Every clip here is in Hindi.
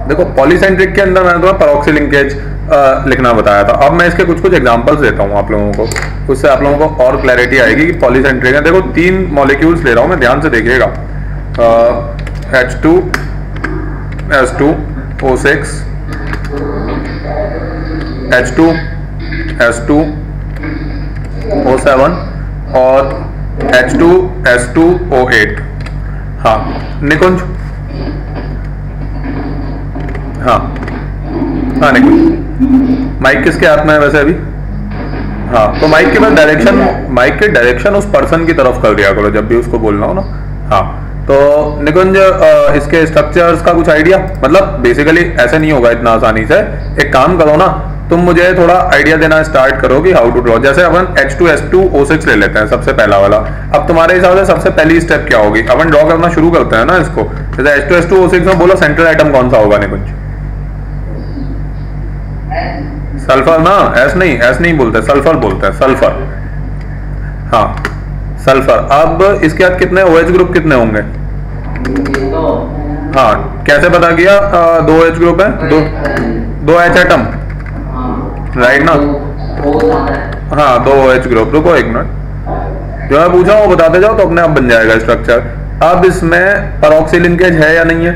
देखो पॉलीसेंट्रिक के अंदर मैंने तुम्हें पैरोक्सी लिंकेज लिखना बताया था। अब मैं इसके कुछ कुछ एग्जांपल्स देता हूँ आप लोगों को, उससे आप लोगों को और क्लैरिटी आएगी कि पॉलीसेंट्रिक है। देखो 3 मॉलिक्यूल्स ले रहा हूँ मैं, ध्यान से देखिएगा। H2 S2 O6 H2 S2 O7 और H2 S2 O8। हाँ निकुंज, हाँ हाँ निकुंज, माइक किसके हाथ में है वैसे अभी? हाँ तो माइक के बाद डायरेक्शन, माइक के डायरेक्शन उस पर्सन की तरफ कर दिया करो जब भी उसको बोलना हो ना। हाँ तो निकुंज, इसके स्ट्रक्चर्स का कुछ आइडिया, मतलब बेसिकली ऐसे नहीं होगा इतना आसानी से। एक काम करो ना, तुम मुझे थोड़ा आइडिया देना स्टार्ट करो कि हाउ टू ड्रॉ। जैसे अपन H2S2O6 ले लेते हैं सबसे पहला वाला। अब तुम्हारे हिसाब से सबसे पहली स्टेप क्या होगी? अपन ड्रॉ करना शुरू करते हैं ना इसको। जैसे H2S2O6 में बोलो सेंट्रल आइटम कौन सा होगा निकुंज? सल्फर ना, एस नहीं बोलते, सल्फर बोलते हैं, सल्फर। हाँ सल्फर। अब इसके बाद कितने OH ग्रुप कितने होंगे? हाँ कैसे पता किया? 2 OH ग्रुप है, दो H एटम, राइट ना? हाँ 2 OH ग्रुप। रुको एक मिनट, जो मैं पूछा वो बताते जाओ तो अपने आप बन जाएगा स्ट्रक्चर। अब इसमें पैरोक्सी लिंकेज है या नहीं है?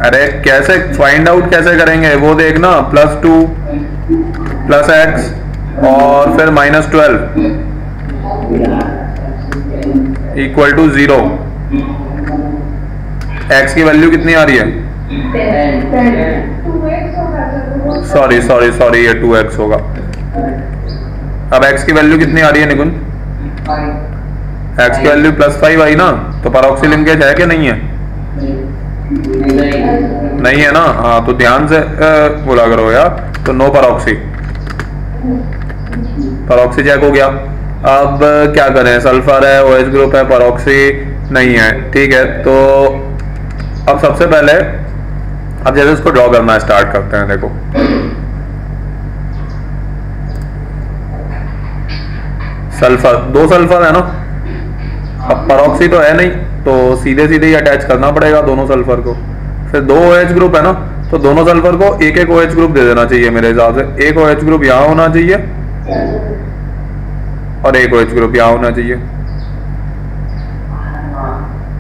अरे कैसे फाइंड आउट कैसे करेंगे वो देखना। +2 +x और फिर -12 = 0। x की वैल्यू कितनी आ रही है? सॉरी ये 2x होगा। अब x की वैल्यू कितनी आ रही है निकुंज? x की वैल्यू +5 आई ना, तो पैरोक्सी लिंकेज है कि नहीं है? नहीं है ना। हाँ तो ध्यान से बोला करो यार। तो नो पैरोक्सी, पैरोक्सी चेक हो गया। अब क्या करें? सल्फर है, OH ग्रुप है, पैरोक्सी नहीं है, ठीक है। तो अब सबसे पहले अब जैसे इसको ड्रॉ करना स्टार्ट करते हैं। देखो सल्फर, 2 सल्फर है ना। अब पैरोक्सी तो है नहीं, तो सीधे सीधे ही अटैच करना पड़ेगा दोनों सल्फर को। फिर 2 OH ग्रुप है ना, तो दोनों सल्फर को एक एक OH ग्रुप दे देना चाहिए मेरे हिसाब से। एक OH ग्रुप यहाँ होना चाहिए और एक OH ग्रुप यहाँ होना चाहिए,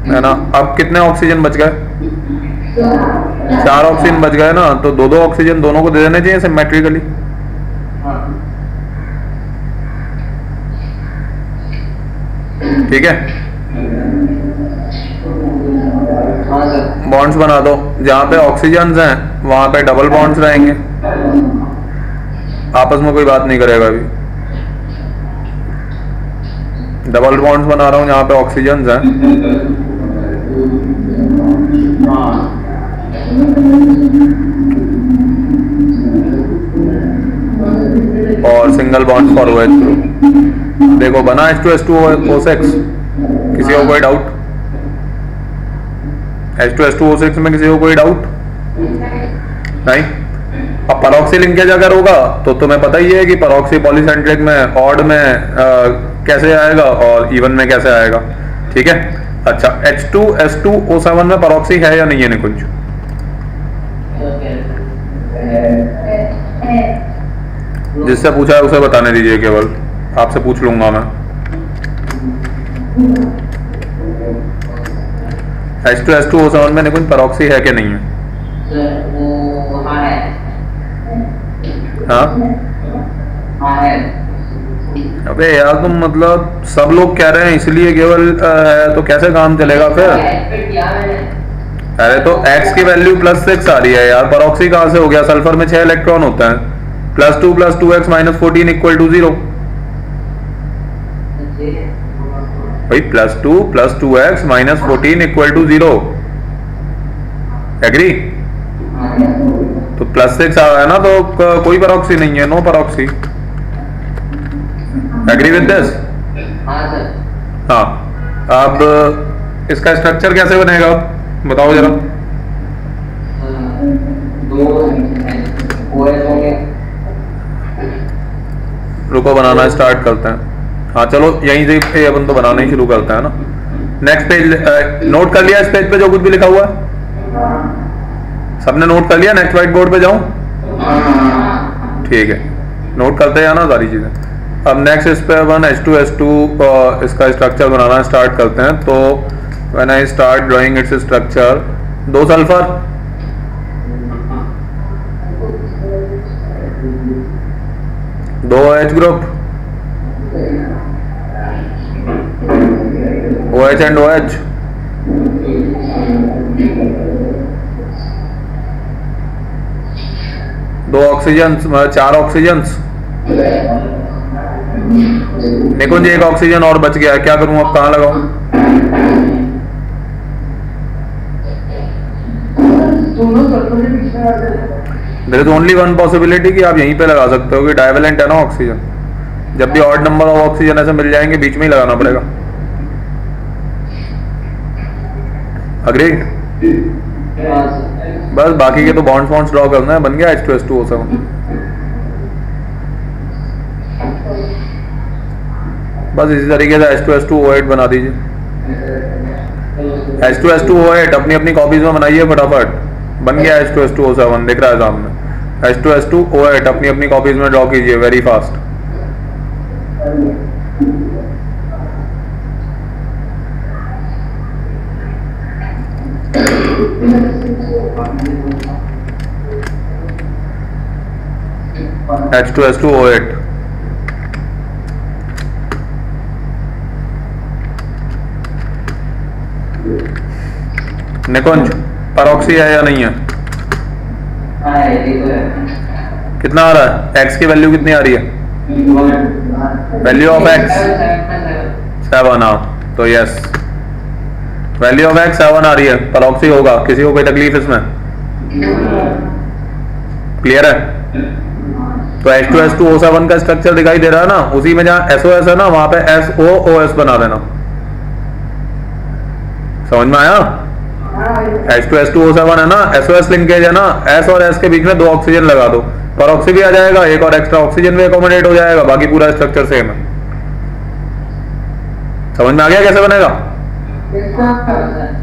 है ना। अब कितने ऑक्सीजन बच गए? 4 ऑक्सीजन बच गए ना, तो 2-2 ऑक्सीजन दोनों को दे देने चाहिए सिमेट्रिकली। ठीक है, बॉन्ड्स बना दो। जहां पे ऑक्सीजन हैं वहां पे डबल बॉन्ड्स रहेंगे, आपस में कोई बात नहीं करेगा अभी। डबल बॉन्ड्स बना रहा हूं जहां पे ऑक्सीजन हैं, और single bond for OH group. देखो बना H2S2O6। किसी को कोई डाउट? H2S2O6 में किसी को कोई डाउट नहीं? अब पैरोक्सी लिंकेज अगर होगा तो तुम्हें पता ही है कि पैरोक्सी पॉलीसेंट्रिक में ऑड में कैसे आएगा और इवन में कैसे आएगा। ठीक है, अच्छा H2S2O7 में पैरोक्सी है या नहीं है निकुंज? जिससे पूछा है उसे बताने दीजिए, केवल आपसे पूछ लूंगा मैं। H2S2O7 में निकुंज पैरोक्सी है कि नहीं है? हाँ अबे यार तुम मतलब सब लोग कह रहे हैं इसलिए केवल है, तो कैसे काम चलेगा फिर? अरे तो x की वैल्यू +6 आ रही है यार, पैरोक्सी कहाँ से हो गया? सल्फर में 6 इलेक्ट्रॉन होता है। +2 + 2x - 14 = 0। भाई +2 + 2x - 14 = 0। एग्री? तो +6 आ रहा है ना, तो कोई पैरोक्सी नहीं है, no proxy. Agree with this? हाँ अब इसका स्ट्रक्चर कैसे बनेगा बताओ जरा। रुको बनाना स्टार्ट करते हैं। हाँ चलो यहीं से अपन तो बनाना ही शुरू करते हैं ना। नेक्स्ट पेज नोट कर लिया इस पेज पे जो कुछ भी लिखा हुआ है? सबने नोट कर लिया? नेक्स्ट व्हाइट बोर्ड पे जाऊं? ठीक है, नोट करते हैं ना सारी चीजें। अब नेक्स्ट इस पे अपन H2SO2 इसका स्ट्रक्चर बनाना स्टार्ट करते हैं। तो when I start drawing its structure, 2 sulphur, 2 OH group, OH and OH, 2 oxygen, 4 oxygens. Nikunj 1 oxygen और बच गया, क्या करूं अब, कहां लगाऊं? There is only one possibility कि आप यहीं पे लगा सकते हो कि डाइवेलेंट है ना ऑक्सीजन। जब भी ऑड नंबर ऑफ ऑक्सीजन ऐसे मिल जाएंगे बीच में ही लगाना पड़ेगा। अग्रीड? बस बाकी के तो बॉन्ड्स ड्रॉ करना है। बन गया H2S2O7। बस इसी तरीके से H2S2O8 बना दीजिए। H2S2O8 अपनी अपनी कॉपीज में बनाइए फटाफट। बन गया H2S2O7, दिख रहा है सामने। H2S2O8 अपनी अपनी कॉपीज में ड्रॉ कीजिए वेरी फास्ट। H2S2O8 निकुंज परऑक्सी है या नहीं है? कितना आ रहा है? X की वैल्यू कितनी आ रही है? Value of X 7। तो यस, वैल्यू ऑफ X 7 आ रही है, परऑक्सी होगा। किसी को कोई तकलीफ इसमें? क्लियर है? तो H2S2O7 का स्ट्रक्चर दिखाई दे रहा है ना, उसी में जहां SOS है ना वहां पे SOOS बना देना। समझ में आया? H2S2O7 है ना, SOS लिंकेज है ना, S और S के बीच में 2 ऑक्सीजन लगा दो, परऑक्सी भी आ जाएगा, एक और एक्स्ट्रा ऑक्सीजन भी अकोमोडेट हो जाएगा, बाकी पूरा स्ट्रक्चर सेम है। समझ में आ गया कैसे बनेगा?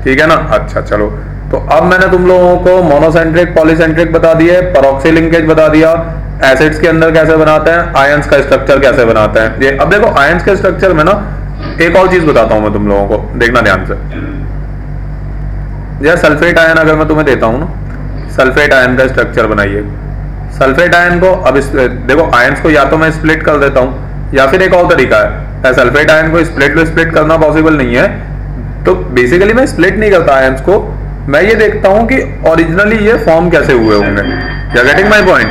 ठीक है ना? अच्छा चलो, तो अब मैंने तुम लोगों को मोनोसेंट्रिक पॉलीसेंट्रिक बता दिए, परऑक्सी लिंकेज बता दिया, एसिड्स के अंदर कैसे बनाते हैं, आयंस का स्ट्रक्चर कैसे बनाते हैं। ये अब देखो आयंस के स्ट्रक्चर में ना एक और चीज बताता हूं मैं तुम लोगों को, देखना ध्यान से। जैसे सल्फेट आयन अगर मैं तुम्हें देता हूं ना, सल्फेट आयन का स्ट्रक्चर बनाइए। सल्फेट आयन को अब देखो आयंस को या तो मैं स्प्लिट कर देता हूं या फिर एक और तरीका है। सल्फेट आयन को स्प्लिट करना पॉसिबल नहीं है, तो बेसिकली मैं स्प्लिट नहीं करता आयंस को, मैं ये देखता हूं कि ओरिजिनली ये फॉर्म कैसे हुए होंगे। You are getting my point?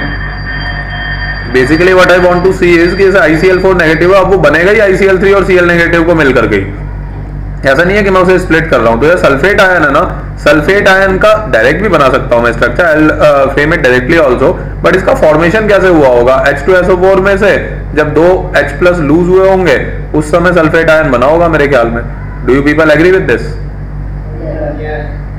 Basically what I want to see is कि जैसे ICl4 नेगेटिव है, अब वो बनेगा ही ICl3 और Cl नेगेटिव को मिलकर के। ऐसा नहीं है कि मैं उसे स्प्लिट कर रहा हूं। तो ये सल्फेट आयन है ना, सल्फेट आयन का डायरेक्ट भी बना सकता हूं मैं structure, I frame it directly also, but इसका फॉर्मेशन कैसे हुआ होगा? H2SO4 में से जब 2 H+ लूज हुए होंगे उस समय सल्फेट आयन बना होगा मेरे ख्याल में। Do you people agree with this?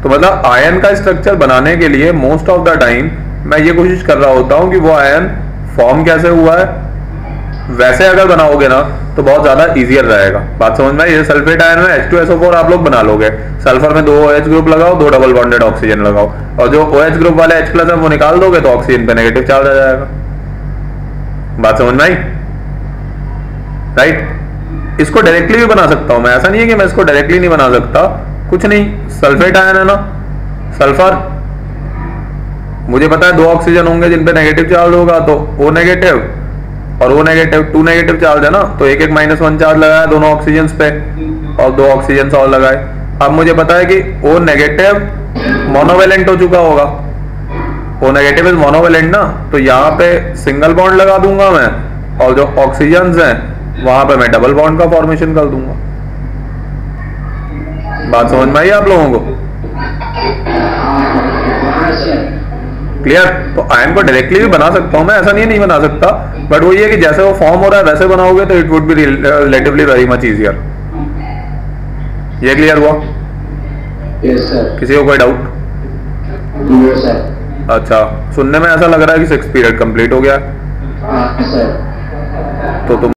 तो मतलब आयन का स्ट्रक्चर बनाने के लिए मोस्ट ऑफ द टाइम मैं ये कोशिश कर रहा होता हूं कि वो आयन फॉर्म कैसे हुआ है, वैसे अगर बनाओगे ना तो बहुत ज्यादा इजियर रहेगा। बात समझ में? ये सल्फेट आयन में H2SO4 आप लोग बना लोगे, सल्फर में 2 OH ग्रुप लगाओ, 2 डबल बॉन्डेड ऑक्सीजन लगाओ, और जो OH ग्रुप वाले H+ है वो निकाल दोगे तो ऑक्सीजन पे नेगेटिव चार्ज आ जाएगा। बात समझ में आई? राइट? इसको डायरेक्टली भी बना सकता हूं मैं, ऐसा नहीं है कि मैं इसको डायरेक्टली नहीं बना सकता। कुछ नहीं, सल्फेट आयन है ना, सल्फर, मुझे पता है 2 ऑक्सीजन होंगे जिन पे नेगेटिव चार्ज होगा, तो O नेगेटिव और O नेगेटिव, 2 नेगेटिव चार्ज है ना, तो एक एक -1 चार्ज लगाया दोनों ऑक्सीजन पे और 2 ऑक्सीजन और लगाए। अब मुझे पता है कि O नेगेटिव मोनोवेलेंट हो चुका होगा, O नेगेटिव इज मोनोवेलेंट ना, तो यहाँ पे सिंगल बॉन्ड लगा दूंगा मैं, और जो ऑक्सीजन हैं वहां पे मैं डबल बॉन्ड का फॉर्मेशन कर दूंगा। बात समझ में आई आप लोगों को? क्लियर? तो आयन को डायरेक्टली भी बना सकता हूं मैं, ऐसा नहीं बना सकता, बट वो ये है कि जैसे वो फॉर्म हो रहा है वैसे बनाओगे तो it would be relatively very much easier. ये क्लियर हुआ? Yes sir. किसी को कोई डाउट? Yes sir. अच्छा, सुनने में ऐसा लग रहा है कि 6th पीरियड कंप्लीट हो गया। हाँ सर। तो तुम